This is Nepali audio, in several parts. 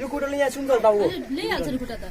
कुटोले यहाँ सुन्दर बाबु ल्याइहाल्छ नि खुट्टा त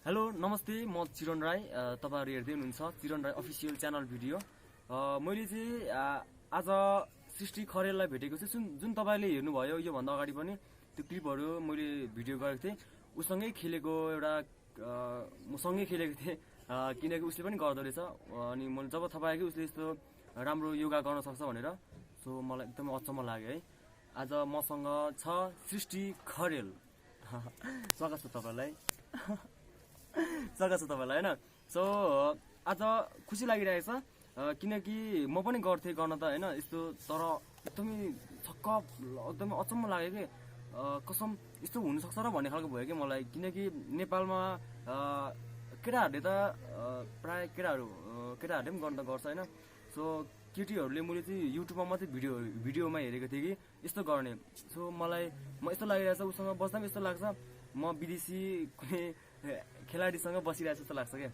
हेलो नमस्ते म चिरन राई तपाईहरु हेर्दै हुनुहुन्छ Chiran Rai official channel video मैले चाहिँ आज सृष्टि खरेललाई भेटेको छु जुन तपाईले हेर्नुभयो यो भन्दा अगाडि पनि त्यो क्लिपहरु मैले भिडियो गरेको थिएँ उसँगै खेलेको एउटा म सँगै खेलेको थिएँ किनकि उसले पनि गर्दै रहेछ अनि मैले जब थाहा पाएँ कि उसले यस्तो राम्रो योगा गर्न सक्छ भनेर सो मलाई एकदमै अचम्म लाग्यो है आज मसँग छ सृष्टि खरेल स्वागत छ तपाईलाई स्वागत छ तपाईलाई हैन सो आज खुसी लागिरहेछ किनकि म पनि गर्थेँ गर्न त हैन यस्तो तर एकदमै छक्क एकदमै अचम्म लाग्यो के कसम यस्तो हुन सक्छ र भन्ने खालको भयो के मलाई किनकि नेपालमा केटाहरुले त प्राय केटाहरुले पनि गर्न त गर्छ हैन सो केटीहरुले मैले चाहिँ युट्युबमा मात्रै भिडियोमा हेरेको थिएँ कि यस्तो गर्ने सो मलाई म यस्तो लागिरहेछ उसँग बस्दा पनि यस्तो लाग्छ म विदेशी कुनै खेलाडीसँग बसिरहेको जस्तो लाग्छ क्या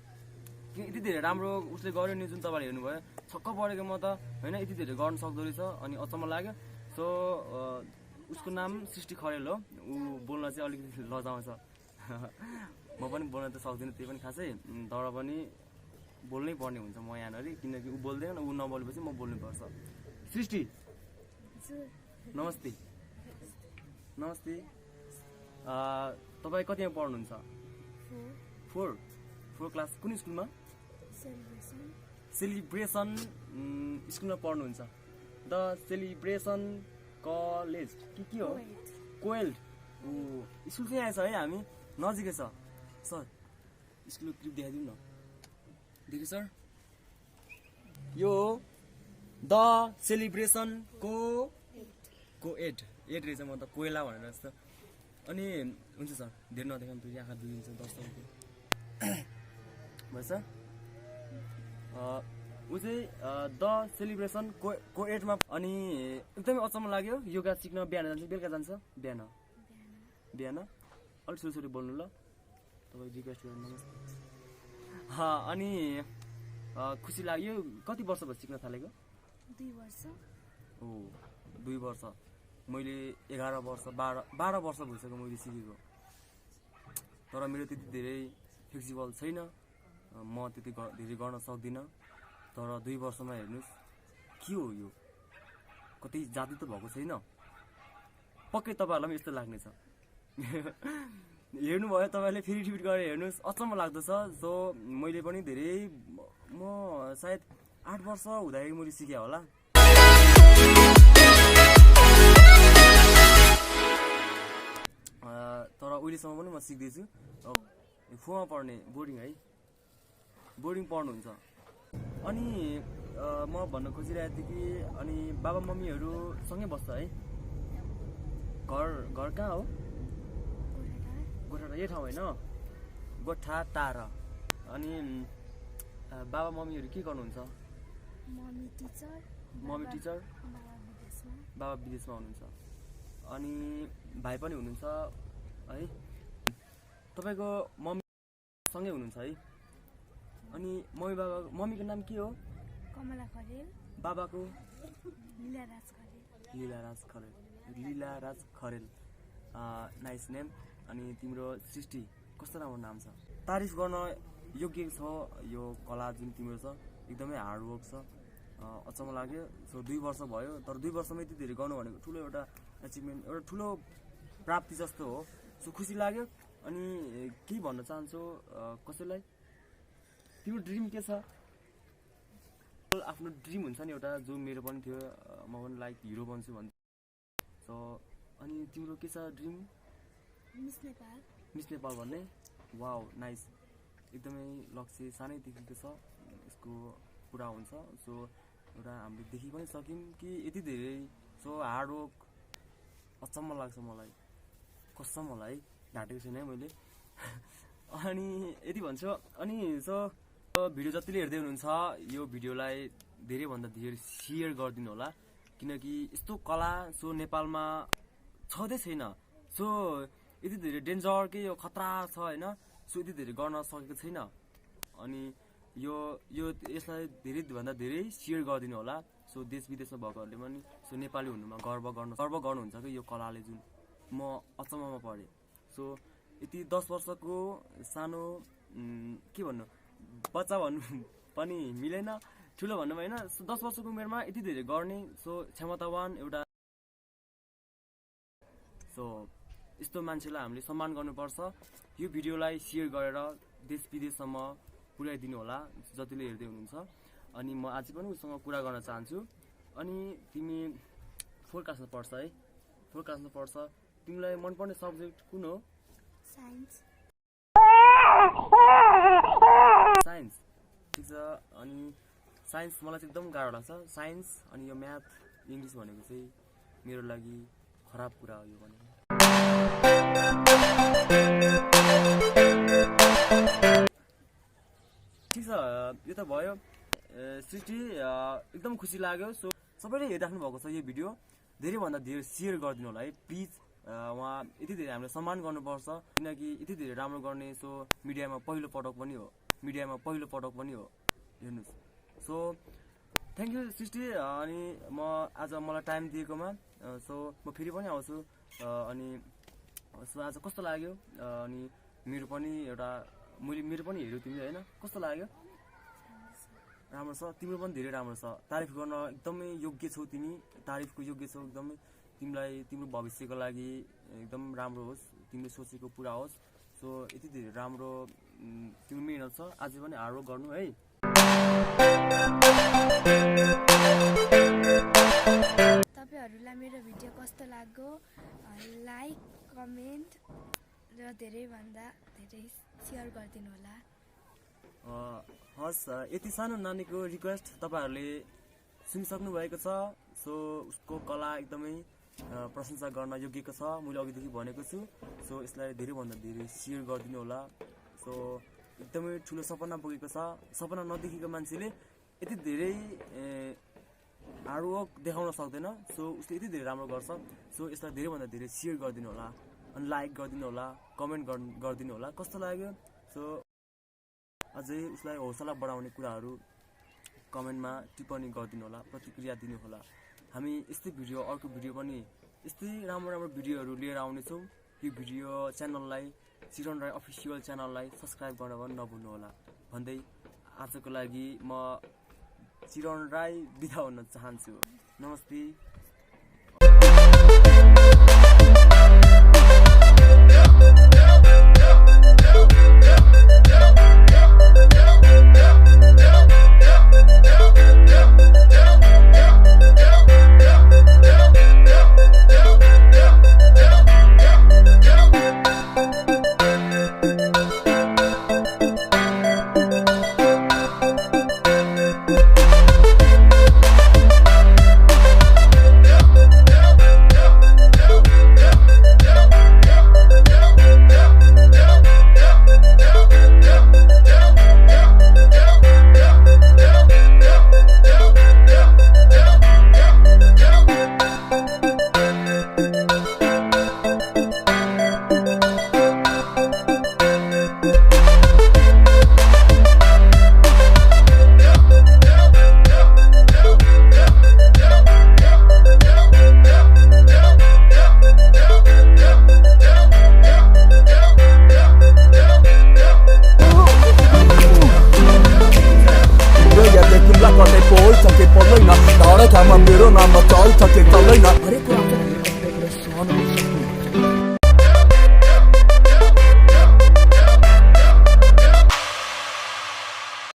यति धेरै राम्रो उसले गर्यो नि जुन तपाईले हेर्नुभयो छक्क परेको म त हैन यति धेरै गर्न सक्दो रहेछ अनि अचम्म लाग्यो सो उसको नाम सृष्टि खरेल हो ऊ बोल्न चाहिँ अलिकति लजाउँछ म पनि बोल्न त सक्दिनँ त्यही पनि खासै तर पनि बोल्नै पर्ने हुन्छ म यहाँनेरि किनकि ऊ बोल्दैन ऊ नबोलेपछि म बोल्नुपर्छ सृष्टि नमस्ते नमस्ते तपाई कतिमा पढ्नुहुन्छ 4 क्लास कुन स्कुलमा सेलिब्रेसन स्कुलमा पढ्नुहुन्छ द सेलिब्रेसन कलेज के हो कोएल्ड स्कुल चाहिँ आएछ है हामी नजिकै छ सर स्कुलको क्लिप देखाइदिनु न देखि सर यो द सेलिब्रेसन को एड रहेछ म त कोइला भनेर जस्तो अनि हुन्छ सर धेरै नदेखाउँ फेरि आँखा दुइन्छ दर्शकको भएछ ऊ चाहिँ द सेलिब्रेसन को एडमा अनि एकदमै अचम्म लाग्यो योगा सिक्न बिहान जान्छ बेलुका जान्छ बिहान अलिक छोरी बोल्नु ल तपाईँ रिक्वेस्ट गर्नु नमस्ते अनि खुसी लाग्यो कति वर्ष भयो सिक्न थालेको 2 वर्ष ओ 2 वर्ष मैले 11 वर्ष 12 वर्ष भइसक्यो मैले सिकेको तर मेरो त्यति धेरै फ्लेक्सिबल छैन म त्यति धेरै गर्न सक्दिनँ तर 2 वर्षमा हेर्नुस् के हो यो कतै जाति त भएको छैन पक्कै तपाईहरुलाई पनि यस्तो लाग्नेछ हेर्नुभयो तपाईले फेरि रिपिट गरेर हेर्नुस् अचम्म लाग्दछ सो मैले पनि धेरै म सायद 8 वर्ष हुँदाखेरि मैले सिके होला तर उहिलेसम्म पनि म सिक्दैछु फोमा पढ्ने बोर्डिङ है बोर्डिङ पढ्नुहुन्छ अनि म भन्न खोजिरहेको थिएँ कि अनि बाबा मम्मीहरू सँगै बस्छ है घर कहाँ हो गोठा यो ठाउँ होइन गोठा टाढा अनि बाबा मम्मीहरू के गर्नुहुन्छ मम्मी टिचर बाबा विदेशमा हुनुहुन्छ अनि भाइ पनि हुनुहुन्छ है तपाईको मम्मी सँगै हुनुहुन्छ है अनि मम्मीको नाम के हो कमला खरेल बाबाको लीलाराज खरेल नाइस नेम अनि तिम्रो सृष्टि कस्तो राम्रो नाम छ तारिफ गर्न योग्य छ यो कला जुन तिम्रो छ एकदमै हार्ड वर्क छ अचम्म लाग्यो सो 2 वर्ष भयो तर 2 वर्षमा यति धेरै गर्नु भनेको ठुलो एउटा अचिभमेन्ट एउटा ठुलो प्राप्ति जस्तो हो सो खुसी लाग्यो अनि के भन्न चाहन्छु कसैलाई तिम्रो ड्रिम के छ आफ्नो ड्रिम हुन्छ नि एउटा जो मेरो पनि थियो म पनि लाइक हिरो बन्छु भन्छ सो अनि तिम्रो के छ ड्रिम मिस नेपाल भन्ने वाउ नाइस एकदमै लक्ष्य सानैदेखिको छ यसको पुरा हुन्छ सो एउटा हामीले देखि पनि सक्यौँ कि यति धेरै सो हार्ड वर्क अचम्म लाग्छ मलाई कसम होला है ढाँटेको छैन है मैले अनि यति भन्छु अनि सो भिडियो जतिले हेर्दै हुनुहुन्छ यो भिडियोलाई धेरैभन्दा धेरै सेयर गरिदिनु होला किनकि यस्तो कला सो नेपालमा छँदै छैन सो यति धेरै डेन्जर के यो खतरा छ हैन सो यति धेरै गर्न सकेको छैन अनि यसलाई धेरै भन्दा धेरै सेयर गरिदिनु होला सो देश विदेशमा भएकोहरूले पनि सो नेपाली हुनुमा गर्व गर्नुहुन्छ कि यो कलाले जुन म अचम्ममा परेँ सो यति 10 वर्षको सानो के भन्नु बच्चा भन्नु पनि मिलेन ठुलो भन्नु होइन 10 वर्षको उमेरमा यति धेरै गर्ने सो क्षमतावान एउटा सो यस्तो मान्छेलाई हामीले सम्मान गर्नुपर्छ यो भिडियोलाई सेयर गरेर देश विदेशसम्म पुर्याइदिनु होला जतिले हेर्दै हुनुहुन्छ अनि म आज पनि उसँग कुरा गर्न चाहन्छु अनि तिमी फोर क्लासमा पढ्छ है फोर क्लासमा पढ्छ तिमीलाई मनपर्ने सब्जेक्ट कुन हो साइन्स साइन्स ठिक छ अनि साइन्स मलाई चाहिँ एकदम गाह्रो लाग्छ साइन्स अनि यो म्याथ इङ्ग्लिस भनेको चाहिँ मेरो लागि खराब कुरा हो यो भनेको ठिक छ यो त भयो सृष्टि एकदम खुसी लाग्यो सो सबैले हेरिराख्नु भएको छ यो भिडियो धेरैभन्दा धेरै सेयर गरिदिनु होला है प्लिज उहाँ यति धेरै हामीले सम्मान गर्नुपर्छ किनकि यति धेरै राम्रो गर्ने सो मिडियामा पहिलो पटक पनि हो हेर्नुहोस् सो थ्याङ्क यू सृष्टि अनि म आज मलाई टाइम दिएकोमा सो म फेरि पनि आउँछु अनि सो आज कस्तो लाग्यो अनि मेरो पनि पनि हेऱ्यो तिमीले होइन कस्तो लाग्यो राम्रो छ तिम्रो पनि धेरै राम्रो छ तारिफ गर्न एकदमै योग्य छौ तिमी तारिफको योग्य छौ एकदमै तिमीलाई तिम्रो भविष्यको लागि एकदम राम्रो होस् तिमीले सोचेको पुरा होस् सो यति धेरै राम्रो तिम्रो मेहनत छ अझै पनि हार्डवर्क गर्नु है तपाईहरुलाई मेरो भिडियो कस्तो लाग्यो लाइक कमेन्ट र धेरैभन्दा धेरै सेयर गरिदिनु होला हस् यति सानो नानीको रिक्वेस्ट तपाईहरुले सुनिसक्नु भएको छ सो उसको कला एकदमै प्रशंसा गर्न योग्यको छ मैले अघिदेखि भनेको छु सो यसलाई धेरैभन्दा धेरै सेयर गरिदिनु होला सो एकदमै ठुलो सपना बोकेको छ सपना नदेखेको मान्छेले यति धेरै हार्डवर्क देखाउन सक्दैन सो उसले यति धेरै राम्रो गर्छ सो यसलाई धेरैभन्दा धेरै सेयर गरिदिनु होला अनि लाइक गरिदिनु होला कमेन्ट गरिदिनु होला कस्तो लाग्यो सो अझै उसलाई हौसला बढाउने कुराहरू कमेन्टमा टिप्पणी गरिदिनु होला प्रतिक्रिया दिनु होला हामी यस्तै भिडियो अर्को भिडियो पनि यस्तै राम्रो भिडियोहरू लिएर आउनेछौँ यो भिडियो च्यानललाई चिरन राई अफिसियल च्यानललाई सब्सक्राइब गर्न पनि नभुल्नु होला भन्दै आजको लागि म चिरन राई बिदा हुन चाहन्छु नमस्ते मेरो नाममा चल्छ के चल्दैन